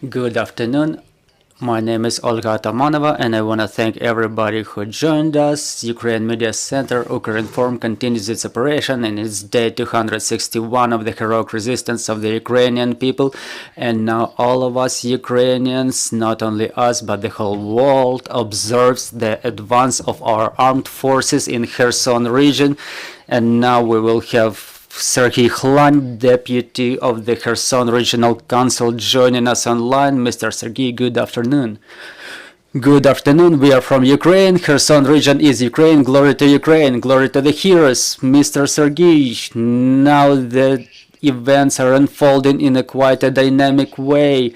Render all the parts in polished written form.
Good afternoon. My name is Olga Atamanova, and I want to thank everybody who joined us. Ukraine Media Center, Ukrinform, continues its operation in its day 261 of the heroic resistance of the Ukrainian people. And now all of us Ukrainians, not only us, but the whole world, observes the advance of our armed forces in Kherson region. And now we will have Serhii Khlan, deputy of the Kherson Regional Council, joining us online. Mr. Serhii, good afternoon. Good afternoon. We are from Ukraine. Kherson region is Ukraine. Glory to Ukraine. Glory to the heroes. Mr. Serhii, now the events are unfolding in a quite a dynamic way.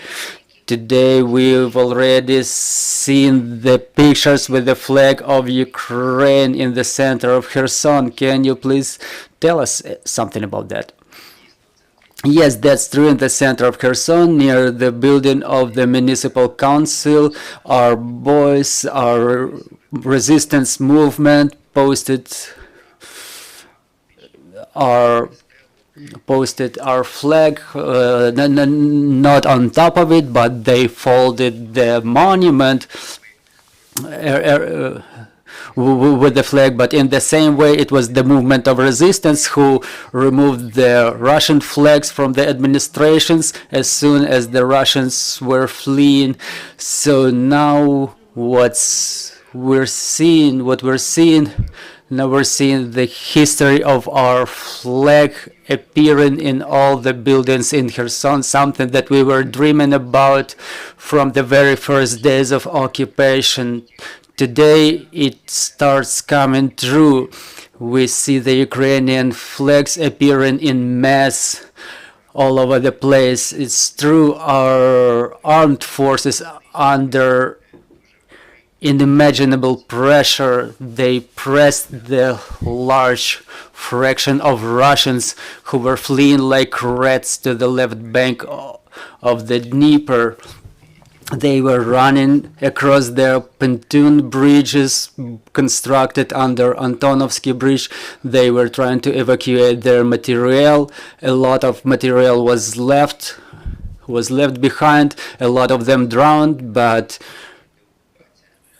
Today we've already seen the pictures with the flag of Ukraine in the center of Kherson. Can you please tell us something about that? Yes, that's true. In the center of Kherson, near the building of the municipal council, our boys, our resistance movement posted our flag, not on top of it, but they folded the monument with the flag. But in the same way, it was the movement of resistance who removed the Russian flags from the administrations as soon as the Russians were fleeing. So now we're seeing the history of our flag appearing in all the buildings in Kherson, something that we were dreaming about from the very first days of occupation. Today it starts coming true. We see the Ukrainian flags appearing in mass all over the place. It's true, our armed forces under unimaginable pressure, they pressed the large fraction of Russians who were fleeing like rats to the left bank of the Dnieper. They were running across the pontoon bridges constructed under Antonovsky Bridge. They were trying to evacuate their material. A lot of material was left behind. A lot of them drowned, but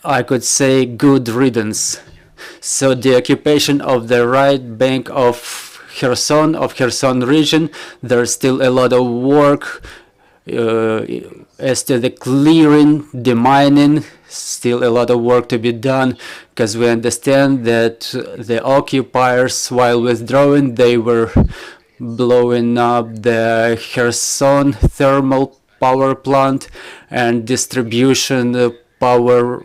I could say good riddance. So the occupation of the right bank of Kherson region, there's still a lot of work as to the clearing, demining, still a lot of work to be done, because we understand that the occupiers, while withdrawing, they were blowing up the Kherson thermal power plant and distribution power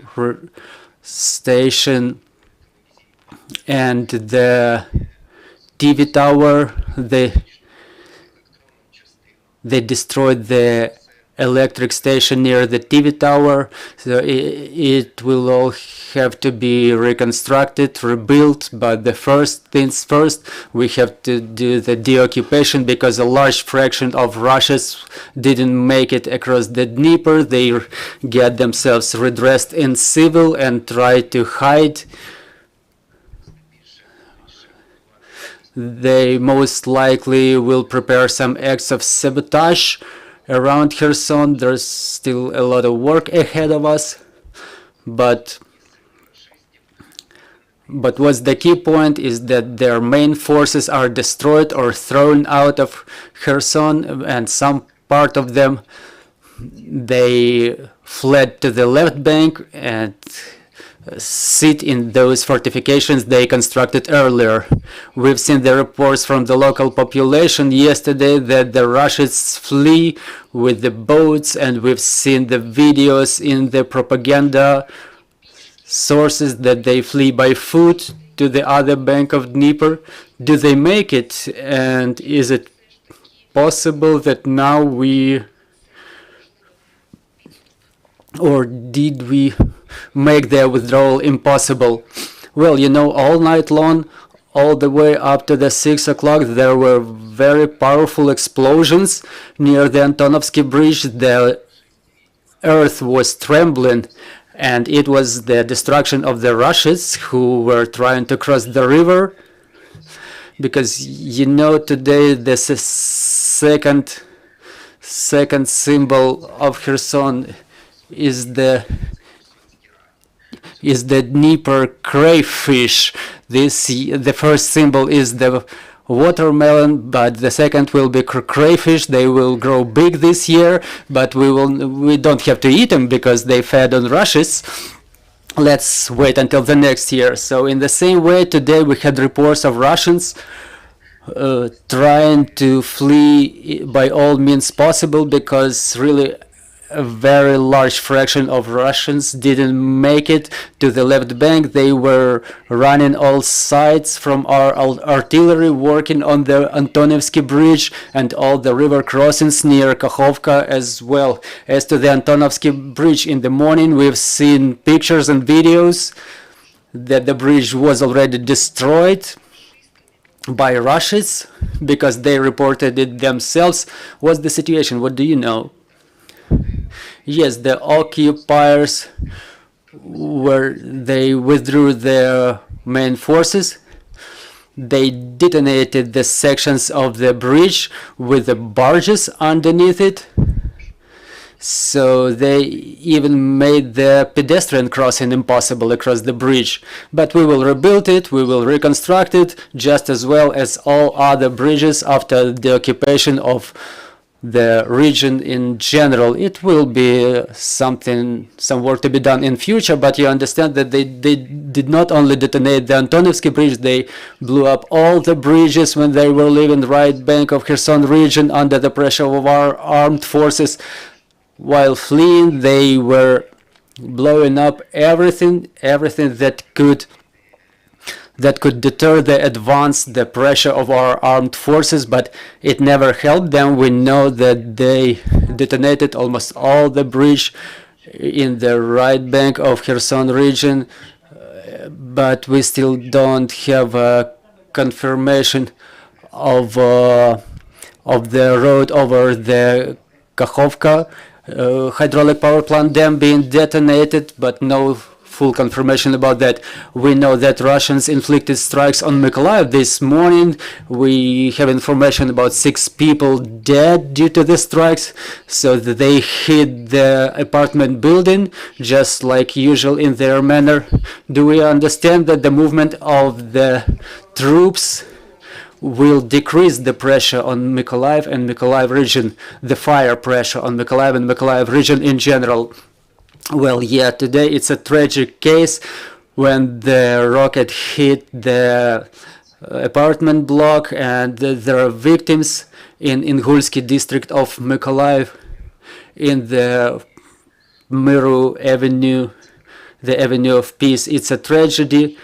station and the TV tower. They destroyed the electric station near the TV tower, so it will all have to be reconstructed, rebuilt. But the first things first, we have to do the deoccupation, because a large fraction of Russians didn't make it across the Dnieper. They get themselves redressed in civil and try to hide. They most likely will prepare some acts of sabotage around Kherson. There's still a lot of work ahead of us, but what's the key point is that their main forces are destroyed or thrown out of Kherson, and some part of them, they fled to the left bank and sit in those fortifications they constructed earlier. We've seen the reports from the local population yesterday that the Russians flee with the boats, and we've seen the videos in the propaganda sources that they flee by foot to the other bank of Dnieper. Do they make it? And is it possible that now did we make their withdrawal impossible? Well, you know, all night long, all the way up to the 6 o'clock, there were very powerful explosions near the Antonovsky Bridge. The earth was trembling, and it was the destruction of the Russians who were trying to cross the river, because, you know, today there's a second second symbol of Kherson is the Dnieper crayfish. The first symbol is the watermelon, but the second will be crayfish. They will grow big this year, but we don't have to eat them because they fed on rushes. Let's wait until the next year. So in the same way, today we had reports of Russians trying to flee by all means possible, because really a very large fraction of Russians didn't make it to the left bank. They were running all sides from our artillery, working on the Antonovsky Bridge and all the river crossings near Kakhovka as well. As to the Antonovsky Bridge, in the morning we've seen pictures and videos that the bridge was already destroyed by Russians because they reported it themselves. What's the situation? What do you know? Yes, the occupiers, they withdrew their main forces. They detonated the sections of the bridge with the barges underneath it. So they even made the pedestrian crossing impossible across the bridge. But we will rebuild it, we will reconstruct it, just as well as all other bridges after the occupation of the region in general. It will be some work to be done in future, but you understand that they did not only detonate the Antonovsky Bridge, they blew up all the bridges when they were leaving the right bank of Kherson region under the pressure of our armed forces. While fleeing, they were blowing up everything that could deter the advance, the pressure of our armed forces, but it never helped them. We know that they detonated almost all the bridge in the right bank of Kherson region, but we still don't have a confirmation of the road over the Kakhovka hydraulic power plant dam being detonated, but no full confirmation about that. We know that Russians inflicted strikes on Mykolaiv this morning. We have information about 6 people dead due to the strikes, so that they hit the apartment building just like usual in their manner. Do we understand that the movement of the troops will decrease the pressure on Mykolaiv and Mykolaiv region, the fire pressure on Mykolaiv and Mykolaiv region in general? Well, yeah, today it's a tragic case when the rocket hit the apartment block, and there are victims in Ingulsky district of Mykolaiv in the Miru Avenue, the Avenue of Peace. It's a tragedy.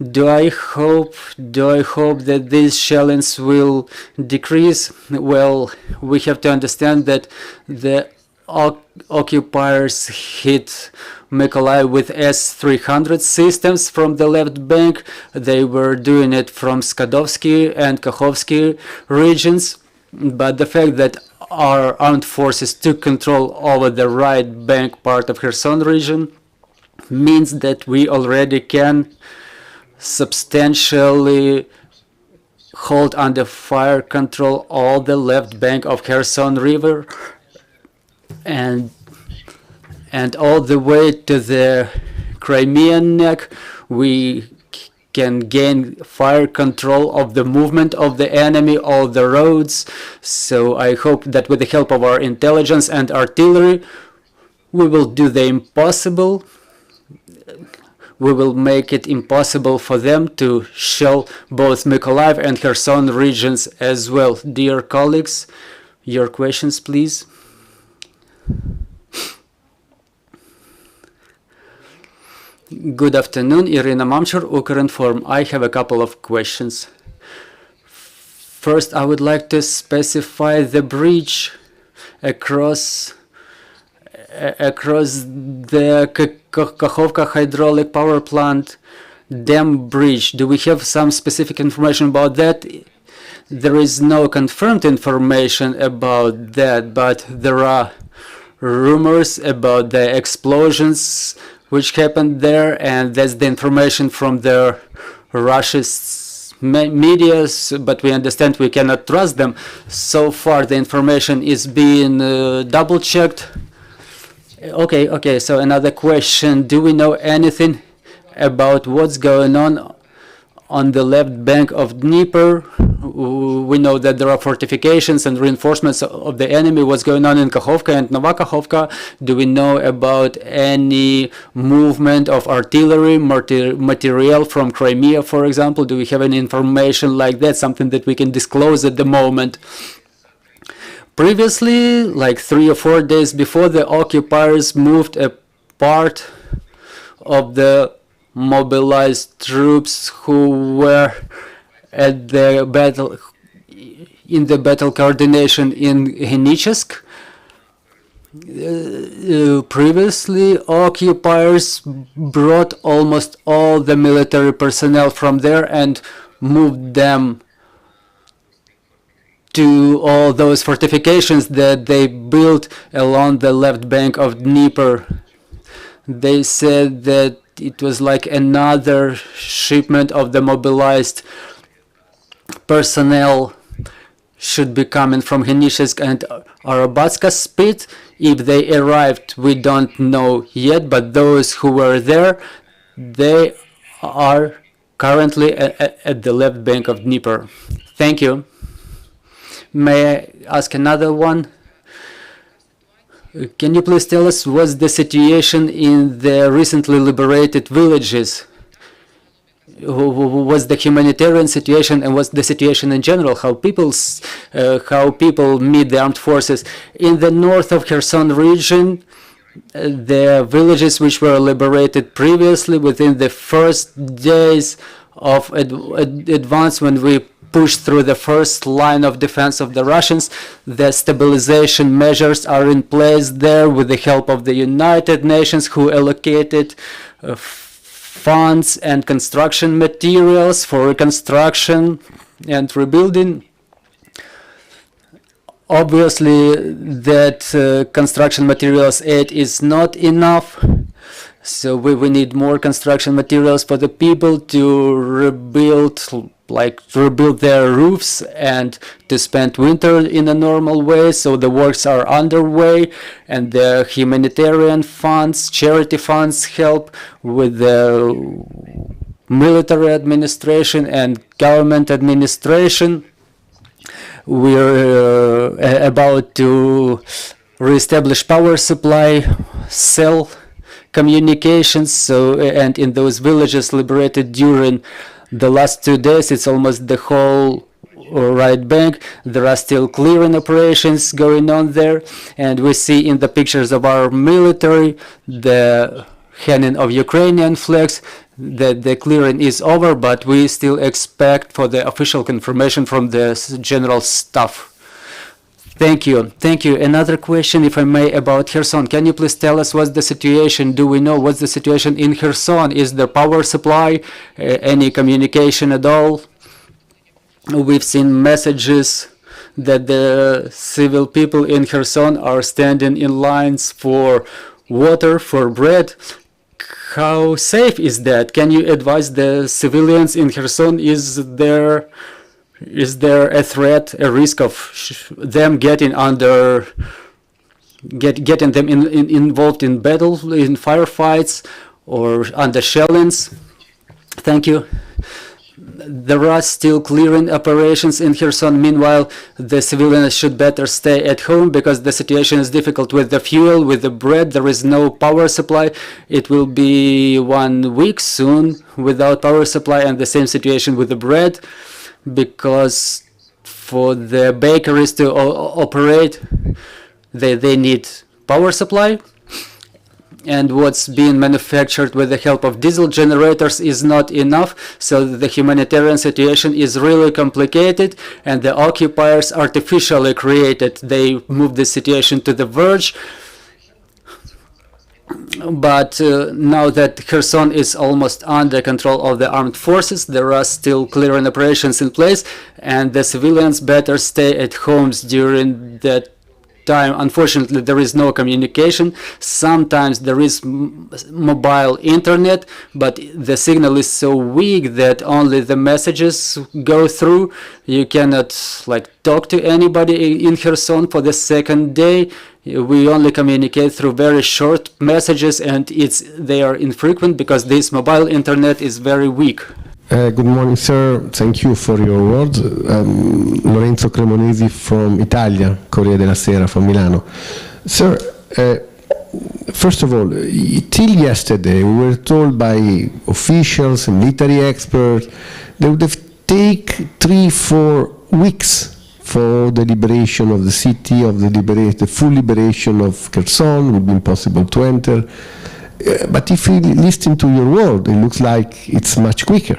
Do I hope that these shellings will decrease? Well, we have to understand that the occupiers hit Mykolaiv with S-300 systems from the left bank. They were doing it from Skadovsky and Kakhovsky regions, but the fact that our armed forces took control over the right bank part of Kherson region means that we already can substantially hold under fire control all the left bank of Kherson River and all the way to the Crimean neck. We can gain fire control of the movement of the enemy, all the roads. So I hope that with the help of our intelligence and artillery, we will do the impossible. We will make it impossible for them to shell both Mykolaiv and Kherson regions as well. Dear colleagues, your questions, please. Good afternoon, Irina Mamchur, Ukrinform. I have a couple of questions. First, I would like to specify the bridge across the Kakhovka hydraulic power plant dam bridge. Do we have some specific information about that? There is no confirmed information about that, but there are rumors about the explosions which happened there, and that's the information from the Russia's medias, but we understand we cannot trust them. So far the information is being double-checked. Okay, so another question. Do we know anything about what's going on the left bank of Dnieper? We know that there are fortifications and reinforcements of the enemy. What's going on in Kakhovka and Nova Kakhovka? Do we know about any movement of artillery, material from Crimea, for example? Do we have any information like that, something that we can disclose at the moment? Previously, like 3 or 4 days before, the occupiers moved a part of the mobilized troops who were at the battle, in the battle coordination in Henichesk. Previously, occupiers brought almost all the military personnel from there and moved them to all those fortifications that they built along the left bank of Dnieper. They said that it was like another shipment of the mobilized personnel should be coming from Henichesk and Arabatska Spit. If they arrived, we don't know yet, but those who were there, they are currently at the left bank of Dnieper. Thank you. May I ask another one? Can you please tell us what's the situation in the recently liberated villages? What's the humanitarian situation and what's the situation in general? How people meet the armed forces in the north of Kherson region? The villages which were liberated previously within the first days of advance, when we pushed through the first line of defense of the Russians, the stabilization measures are in place there with the help of the United Nations, who allocated funds and construction materials for reconstruction and rebuilding. Obviously, that construction materials aid is not enough, so we need more construction materials for the people to rebuild their roofs and to spend winter in a normal way. So the works are underway, and the humanitarian funds, charity funds, help with the military administration and government administration. We're about to reestablish power supply, cell communications, and in those villages liberated during the last 2 days, it's almost the whole right bank. There are still clearing operations going on there, and we see in the pictures of our military the hanging of Ukrainian flags, that the clearing is over, but we still expect for the official confirmation from the general staff. Thank you. Thank you. Another question, if I may, about Kherson. Can you please tell us what's the situation? Do we know what's the situation in Kherson? Is there power supply, any communication at all? We've seen messages that the civil people in Kherson are standing in lines for water, for bread. How safe is that? Can you advise the civilians in Kherson? Is there a threat, a risk of them getting involved in battle, in firefights, or under shellings? Thank you. There are still clearing operations in Kherson. Meanwhile, the civilians should better stay at home because the situation is difficult with the fuel, with the bread. There is no power supply. It will be 1 week soon without power supply, and the same situation with the bread, because for the bakeries to operate, they need power supply, and what's being manufactured with the help of diesel generators is not enough. So the humanitarian situation is really complicated, and the occupiers artificially created. They moved the situation to the verge. But now that Kherson is almost under control of the armed forces, there are still clearing operations in place, and the civilians better stay at homes during that time, unfortunately, there is no communication. Sometimes there is mobile internet, but the signal is so weak that only the messages go through. You cannot like talk to anybody in Kherson for the second day. We only communicate through very short messages, and they are infrequent because this mobile internet is very weak. Good morning, sir. Thank you for your words. Lorenzo Cremonesi from Italia, Corriere della Sera from Milano. Sir, first of all, till yesterday we were told by officials and military experts that would have taken 3-4 weeks for the liberation of the city, the full liberation of Kherson would be impossible to enter. But if we listen to your word, it looks like it's much quicker.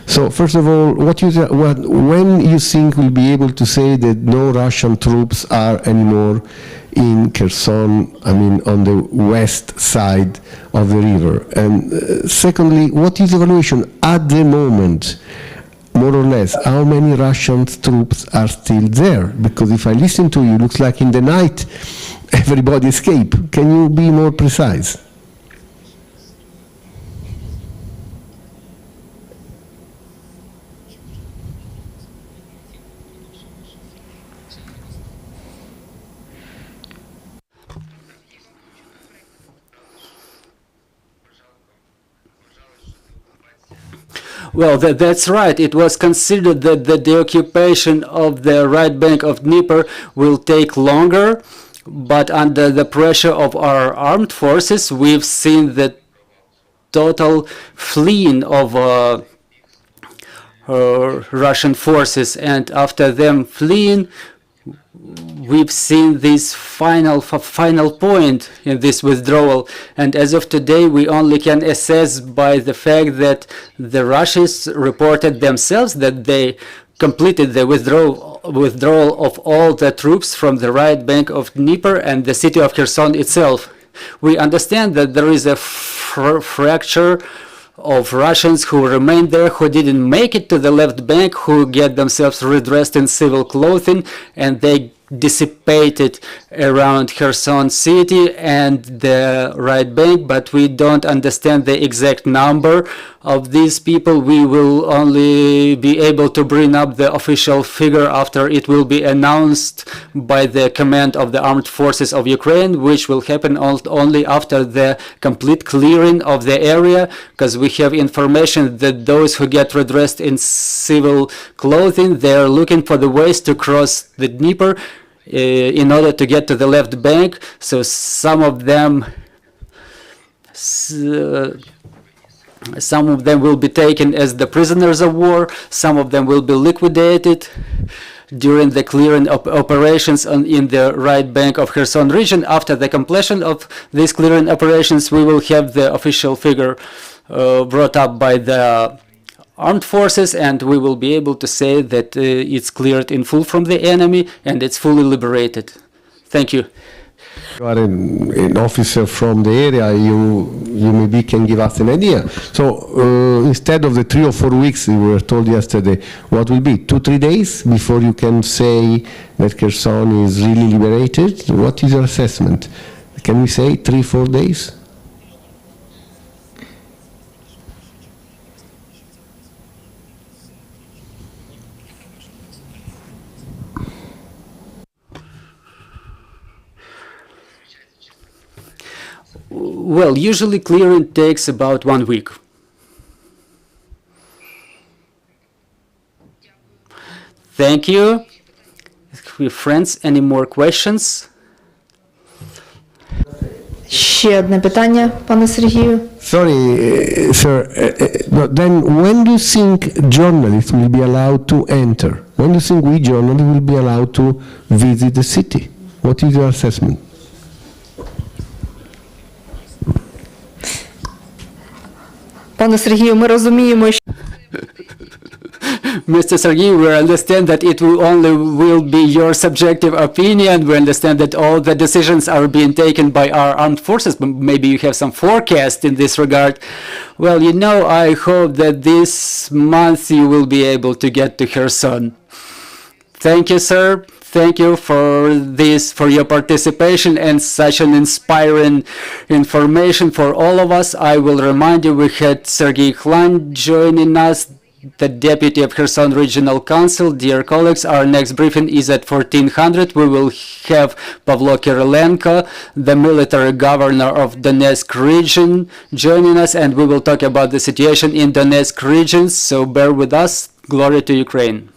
So first of all, when you think we'll be able to say that no Russian troops are anymore in Kherson, I mean on the west side of the river? And secondly, what is the evaluation at the moment, more or less, how many Russian troops are still there? Because if I listen to you, it looks like in the night everybody escaped. Can you be more precise? Well, that's right. It was considered that the occupation of the right bank of Dnieper will take longer, but under the pressure of our armed forces, we've seen the total fleeing of Russian forces, and after them fleeing, we've seen this final point in this withdrawal, and as of today we only can assess by the fact that the Russians reported themselves that they completed the withdrawal of all the troops from the right bank of Dnieper and the city of Kherson itself. We understand that there is a fracture of Russians who remained there, who didn't make it to the left bank, who get themselves redressed in civil clothing, and they dissipated around Kherson city and the right bank, but we don't understand the exact number of these people. We will only be able to bring up the official figure after it will be announced by the command of the armed forces of Ukraine, which will happen only after the complete clearing of the area, because we have information that those who get redressed in civil clothing, they are looking for the ways to cross the Dnieper in order to get to the left bank. So some of them will be taken as the prisoners of war, some of them will be liquidated during the clearing operations in the right bank of Kherson region. After the completion of these clearing operations, we will have the official figure brought up by the armed forces, and we will be able to say that it's cleared in full from the enemy and it's fully liberated. Thank you. You are an officer from the area, you maybe can give us an idea. So instead of the 3 or 4 weeks we were told yesterday, what will be 2-3 days before you can say that Kherson is really liberated? What is your assessment? Can we say 3-4 days? Well, usually clearing takes about 1 week. Thank you. Friends, any more questions? Ще одне питання, пане Сергію. Sorry, sir, but then when do you think journalists will be allowed to enter? When do you think we journalists will be allowed to visit the city? What is your assessment? Пане Сергію, ми розуміємо, що Mr. Serhii, we understand that it will be your subjective opinion. We understand that all the decisions are being taken by our armed forces, but maybe you have some forecast in this regard. Well, you know, I hope that this month you will be able to get to Kherson. Thank you, sir. Thank you for your participation and such an inspiring information for all of us. I will remind you we had Serhii Khlan joining us, the Deputy of Kherson Regional Council. Dear colleagues, our next briefing is at 1400. We will have Pavlo Kirilenko, the military governor of Donetsk region, joining us, and we will talk about the situation in Donetsk region. So bear with us. Glory to Ukraine.